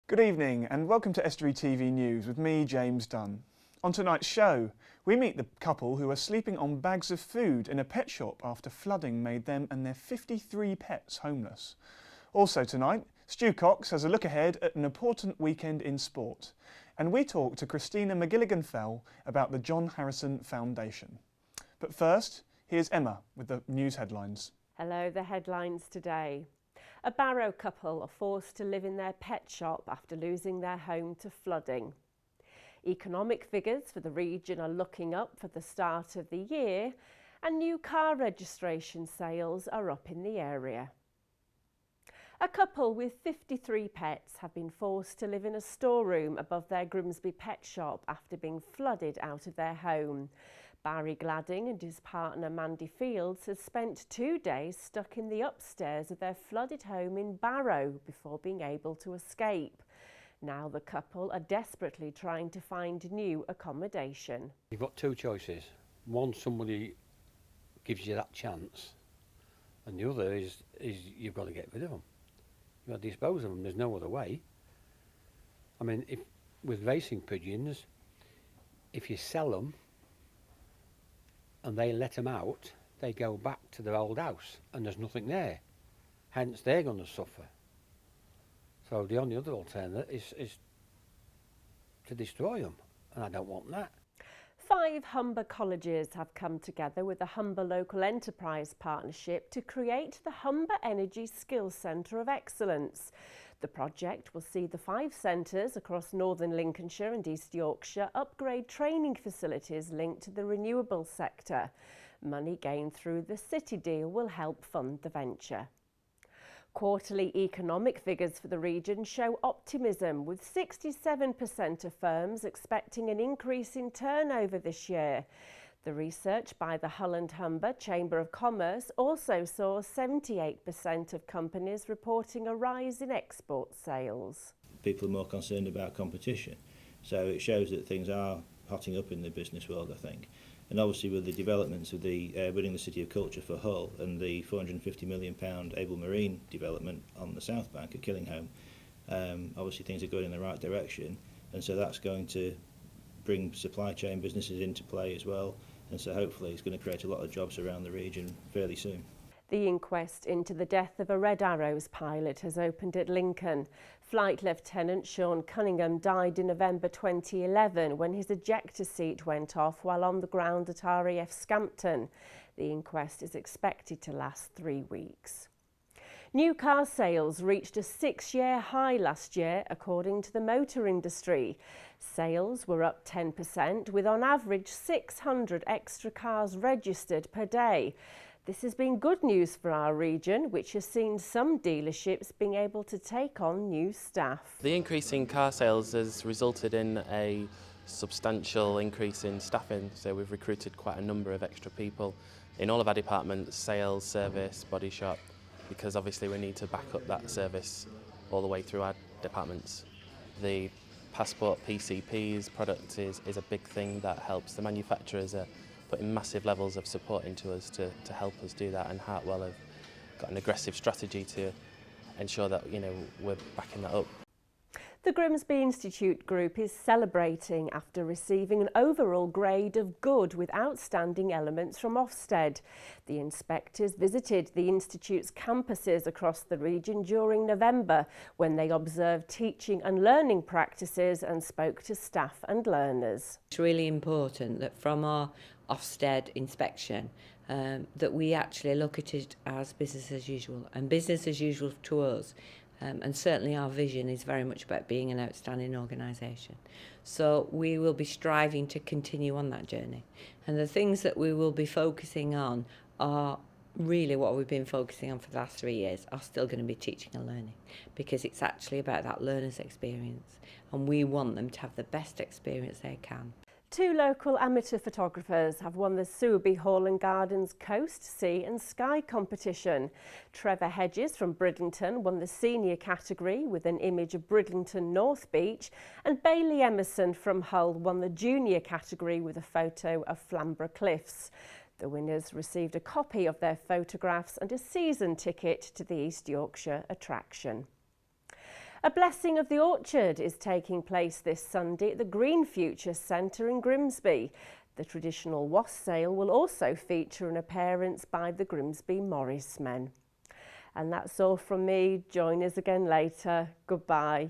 Good evening and welcome to Estuary TV News with me, James Dunn. On tonight's show, we meet the couple who are sleeping on bags of food in a pet shop after flooding made them and their 53 pets homeless. Also tonight, Stu Cox has a look ahead at an important weekend in sport. And we talk to Christina McGilligan-Fell about the John Harrison Foundation. But first, here's Emma with the news headlines. Hello, the headlines today. A Barrow couple are forced to live in their pet shop after losing their home to flooding. Economic figures for the region are looking up for the start of the year, and new car registration sales are up in the area. A couple with 53 pets have been forced to live in a storeroom above their Grimsby pet shop after being flooded out of their home. Barry Gladding and his partner Mandy Fields has spent 2 days stuck in the upstairs of their flooded home in Barrow before being able to escape. Now the couple are desperately trying to find new accommodation. You've got two choices. One, somebody gives you that chance, and the other is you've got to get rid of them. You've got to dispose of them. There's no other way. I mean, with racing pigeons, if you sell them and they let them out, they go back to their old house and there's nothing there. Hence, they're going to suffer. So the only other alternative is to destroy them, and I don't want that. 5 Humber colleges have come together with the Humber Local Enterprise Partnership to create the Humber Energy Skills Centre of Excellence. The project will see the 5 centres across northern Lincolnshire and East Yorkshire upgrade training facilities linked to the renewable sector. Money gained through the City deal will help fund the venture. Quarterly economic figures for the region show optimism, with 67% of firms expecting an increase in turnover this year. The research by the Hull and Humber Chamber of Commerce also saw 78% of companies reporting a rise in export sales. People are more concerned about competition, so it shows that things are hotting up in the business world, I think. And obviously with the developments of the winning the City of Culture for Hull and the £450 million Able Marine development on the South Bank at Killinghome, obviously things are going in the right direction, and so that's going to bring supply chain businesses into play as well, and so hopefully it's going to create a lot of jobs around the region fairly soon. The inquest into the death of a Red Arrows pilot has opened at Lincoln. Flight Lieutenant Sean Cunningham died in November 2011 when his ejector seat went off while on the ground at RAF Scampton. The inquest is expected to last 3 weeks. New car sales reached a 6-year high last year, according to the motor industry. Sales were up 10%, with on average 600 extra cars registered per day. This has been good news for our region, which has seen some dealerships being able to take on new staff. The increase in car sales has resulted in a substantial increase in staffing, so we've recruited quite a number of extra people in all of our departments, sales, service, body shop, because obviously we need to back up that service all the way through our departments. The passport PCP's product is a big thing that helps. The manufacturers are putting massive levels of support into us to help us do that, and Hartwell have got an aggressive strategy to ensure that we're backing that up. The Grimsby Institute Group is celebrating after receiving an overall grade of good with outstanding elements from Ofsted. The inspectors visited the Institute's campuses across the region during November, when they observed teaching and learning practices and spoke to staff and learners. It's really important that from our Ofsted inspection that we actually look at it as business as usual, and business as usual to us. And certainly our vision is very much about being an outstanding organisation. So we will be striving to continue on that journey. And the things that we will be focusing on are really what we've been focusing on for the last 3 years, are still going to be teaching and learning, because it's actually about that learner's experience. And we want them to have the best experience they can. 2 local amateur photographers have won the Suaby Hall and Gardens Coast, Sea and Sky competition. Trevor Hedges from Bridlington won the senior category with an image of Bridlington North Beach, and Bailey Emerson from Hull won the junior category with a photo of Flamborough Cliffs. The winners received a copy of their photographs and a season ticket to the East Yorkshire attraction. A Blessing of the Orchard is taking place this Sunday at the Green Future Centre in Grimsby. The traditional wasp sale will also feature an appearance by the Grimsby Morris men. And that's all from me. Join us again later. Goodbye.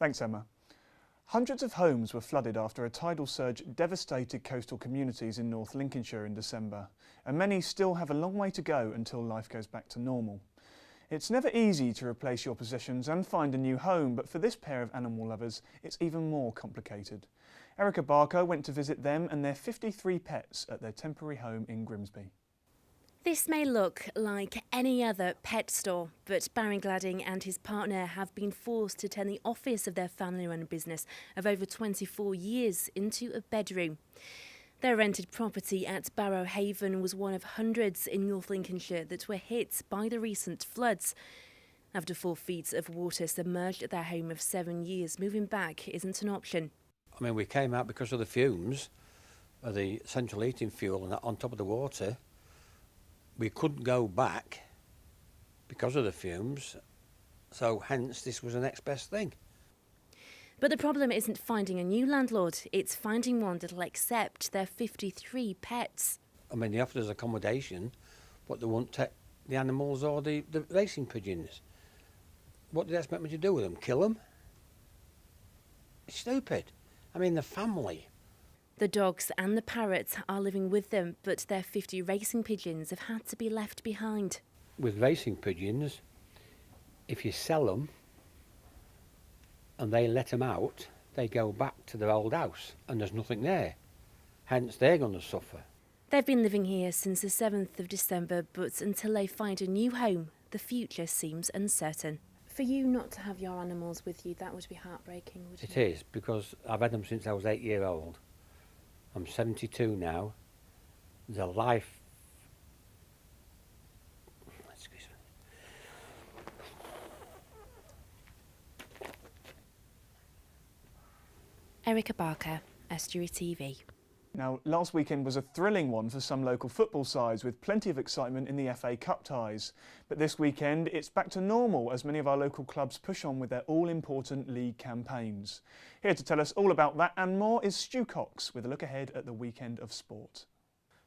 Thanks, Emma. Hundreds of homes were flooded after a tidal surge devastated coastal communities in North Lincolnshire in December, and many still have a long way to go until life goes back to normal. It's never easy to replace your possessions and find a new home, but for this pair of animal lovers, it's even more complicated. Erica Barker went to visit them and their 53 pets at their temporary home in Grimsby. This may look like any other pet store, but Baron Gladding and his partner have been forced to turn the office of their family-run business of over 24 years into a bedroom. Their rented property at Barrow Haven was one of hundreds in North Lincolnshire that were hit by the recent floods. After 4 feet of water submerged at their home of 7 years, moving back isn't an option. I mean, we came out because of the fumes of the central heating fuel and that on top of the water. We couldn't go back because of the fumes, so hence this was the next best thing. But the problem isn't finding a new landlord, it's finding one that'll accept their 53 pets. I mean, they offered us accommodation, but they won't take the animals or the racing pigeons. What do they expect me to do with them? Kill them? It's stupid. I mean, the family. The dogs and the parrots are living with them, but their 50 racing pigeons have had to be left behind. With racing pigeons, if you sell them and they let them out, they go back to their old house and there's nothing there. Hence, they're going to suffer. They've been living here since the 7th of December, but until they find a new home, the future seems uncertain. For you not to have your animals with you, that would be heartbreaking, wouldn't it? It is, because I've had them since I was 8 years old. I'm 72 now. The life... Excuse me. Erica Barker, Estuary TV. Now, last weekend was a thrilling one for some local football sides with plenty of excitement in the FA Cup ties. But this weekend it's back to normal as many of our local clubs push on with their all-important league campaigns. Here to tell us all about that and more is Stu Cox with a look ahead at the weekend of sport.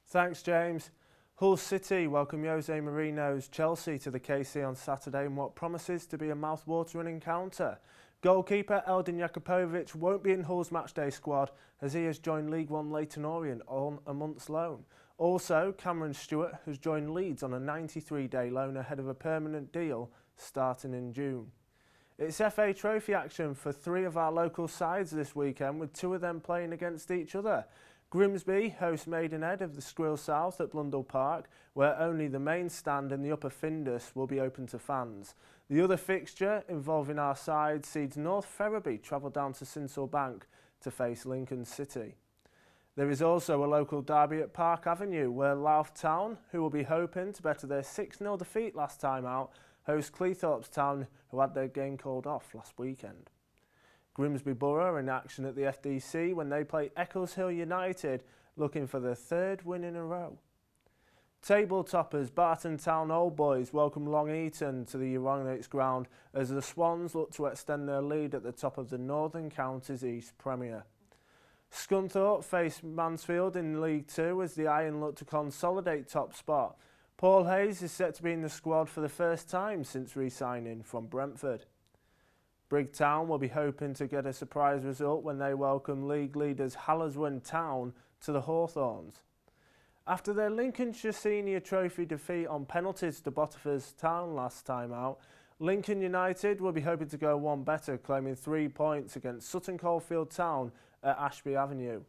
Thanks, James. Hull City welcome Jose Mourinho's Chelsea to the KC on Saturday in what promises to be a mouth-watering encounter. Goalkeeper Eldin Jakupovic won't be in Hull's matchday squad as he has joined League One Leyton Orient on a month's loan. Also, Cameron Stewart has joined Leeds on a 93-day loan ahead of a permanent deal starting in June. It's FA Trophy action for 3 of our local sides this weekend, with 2 of them playing against each other. Grimsby host Maidenhead of the Squirrel South at Blundell Park, where only the main stand in the upper Findus will be open to fans. The other fixture involving our side sees North Ferriby travel down to Sinsel Bank to face Lincoln City. There is also a local derby at Park Avenue where Louth Town, who will be hoping to better their 6-0 defeat last time out, host Cleethorpes Town, who had their game called off last weekend. Grimsby Borough are in action at the FDC when they play Eccleshill United, looking for their 3rd win in a row. Table toppers Barton Town Old Boys welcome Long Eaton to the Euronics ground as the Swans look to extend their lead at the top of the Northern Counties East Premier. Scunthorpe face Mansfield in League 2 as the Iron look to consolidate top spot. Paul Hayes is set to be in the squad for the first time since re-signing from Brentford. Brigtown will be hoping to get a surprise result when they welcome league leaders Hallerswen Town to the Hawthorns. After their Lincolnshire Senior Trophy defeat on penalties to Boteford Town last time out, Lincoln United will be hoping to go one better, claiming 3 points against Sutton Coldfield Town at Ashby Avenue.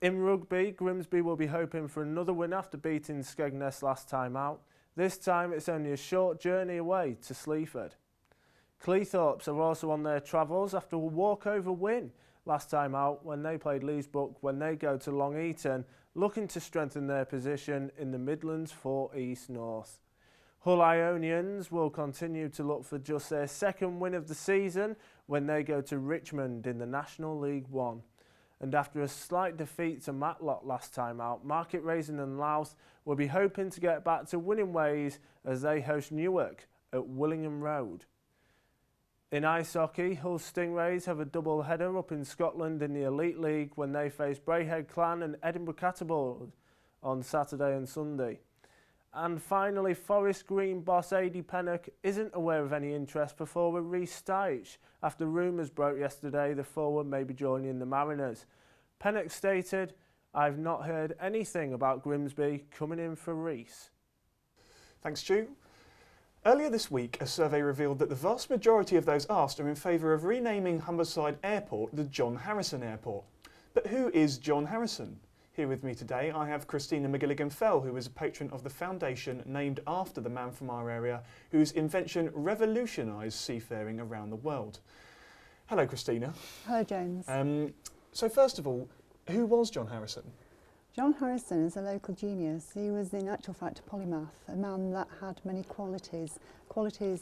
In rugby, Grimsby will be hoping for another win after beating Skegness last time out. This time it's only a short journey away to Sleaford. Cleethorpes are also on their travels after a walkover win last time out when they played Leesbrook when they go to Long Eaton, looking to strengthen their position in the Midlands 4 East North. Hull Ionians will continue to look for just their 2nd win of the season when they go to Richmond in the National League 1. And after a slight defeat to Matlock last time out, Market Raisin and Louth will be hoping to get back to winning ways as they host Newark at Willingham Road. In ice hockey, Hull Stingrays have a double header up in Scotland in the Elite League when they face Braehead Clan and Edinburgh Catapult on Saturday and Sunday. And finally, Forest Green boss Adi Pennock isn't aware of any interest for forward Rhys Styche after rumours broke yesterday the forward may be joining the Mariners. Pennock stated, "I've not heard anything about Grimsby coming in for Rhys." Thanks, Stu. Earlier this week, a survey revealed that the vast majority of those asked are in favour of renaming Humberside Airport the John Harrison Airport. But who is John Harrison? Here with me today I have Christina McGilligan-Fell, who is a patron of the foundation named after the man from our area whose invention revolutionised seafaring around the world. Hello, Christina. Hello, James. So first of all, who was John Harrison? John Harrison is a local genius. He was in actual fact a polymath, a man that had many qualities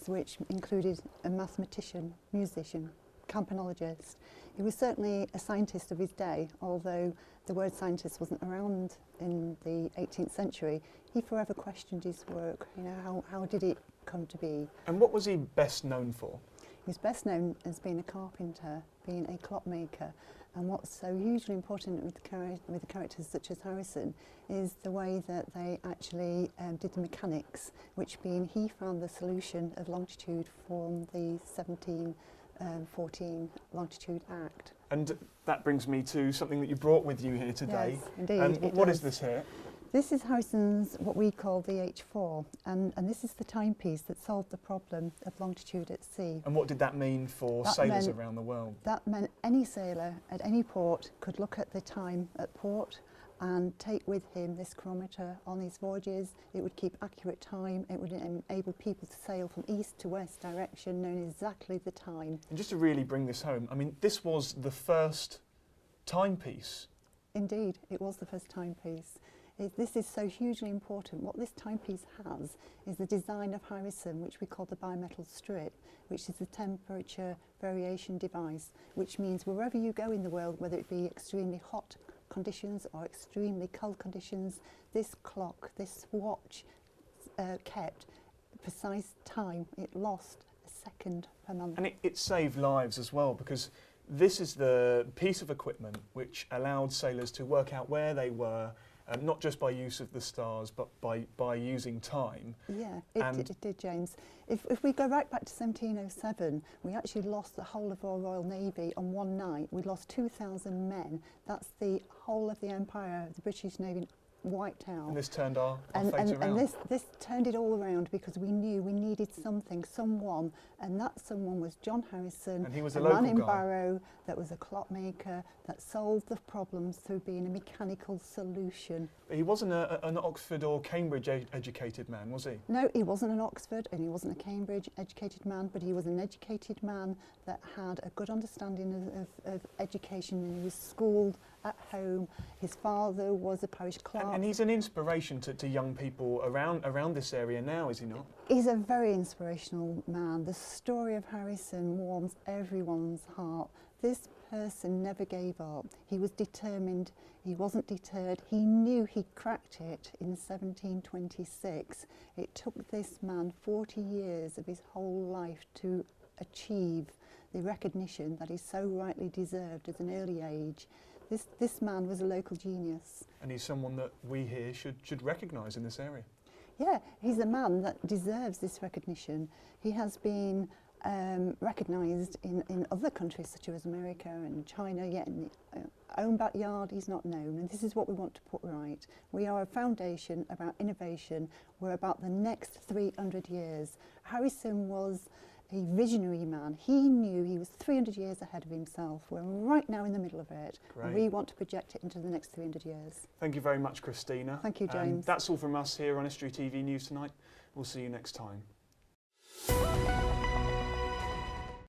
which included a mathematician, musician, campanologist. He was certainly a scientist of his day, although the word scientist wasn't around in the 18th century. He forever questioned his work. You know, how did it come to be? And what was he best known for? He was best known as being a carpenter, being a clockmaker. And what's so hugely important with the characters such as Harrison is the way that they actually did the mechanics, which being he found the solution of longitude from the 1714 Longitude Act. And that brings me to something that you brought with you here today. Yes, indeed. What is this here? This is Harrison's, what we call the H4, and this is the timepiece that solved the problem of longitude at sea. And what did that mean for sailors around the world? That meant any sailor at any port could look at the time at port and take with him this chronometer on his voyages. It would keep accurate time. It would enable people to sail from east to west direction, knowing exactly the time. And just to really bring this home, I mean, this was the first timepiece. Indeed, it was the first timepiece. This is so hugely important. What this timepiece has is the design of Harrison, which we call the bimetal strip, which is a temperature variation device, which means wherever you go in the world, whether it be extremely hot conditions or extremely cold conditions, this clock, this watch kept precise time. It lost a second per month. And it saved lives as well, because this is the piece of equipment which allowed sailors to work out where they were, not just by use of the stars, but by using time. Yeah, it did, James. If we go right back to 1707, we actually lost the whole of our Royal Navy on one night. We lost 2,000 men. That's the whole of the Empire, the British Navy wiped out. And this turned our fate around. And this turned it all around because we knew we needed someone, and that someone was John Harrison, and he was a man in guy. Barrow that was a clockmaker that solved the problems through being a mechanical solution. But he wasn't an Oxford or Cambridge educated man, was he? No, he wasn't an Oxford and he wasn't a Cambridge educated man, but he was an educated man that had a good understanding of education, and he was schooled at home. His father was a parish clerk. And he's an inspiration to young people around this area now, is he not? He's a very inspirational man. The story of Harrison warms everyone's heart. This person never gave up. He was determined. He wasn't deterred. He knew he cracked it in 1726. It took this man 40 years of his whole life to achieve the recognition that he so rightly deserved at an early age. This man was a local genius. And he's someone that we here should recognise in this area. Yeah, he's a man that deserves this recognition. He has been recognised in other countries such as America and China, yet in his own backyard he's not known, and this is what we want to put right. We are a foundation about innovation. We're about the next 300 years. Harrison was a visionary man. He knew he was 300 years ahead of himself. We're right now in the middle of it. Great. And we want to project it into the next 300 years. Thank you very much, Christina. Thank you, James. That's all from us here on Estuary TV News tonight. We'll see you next time.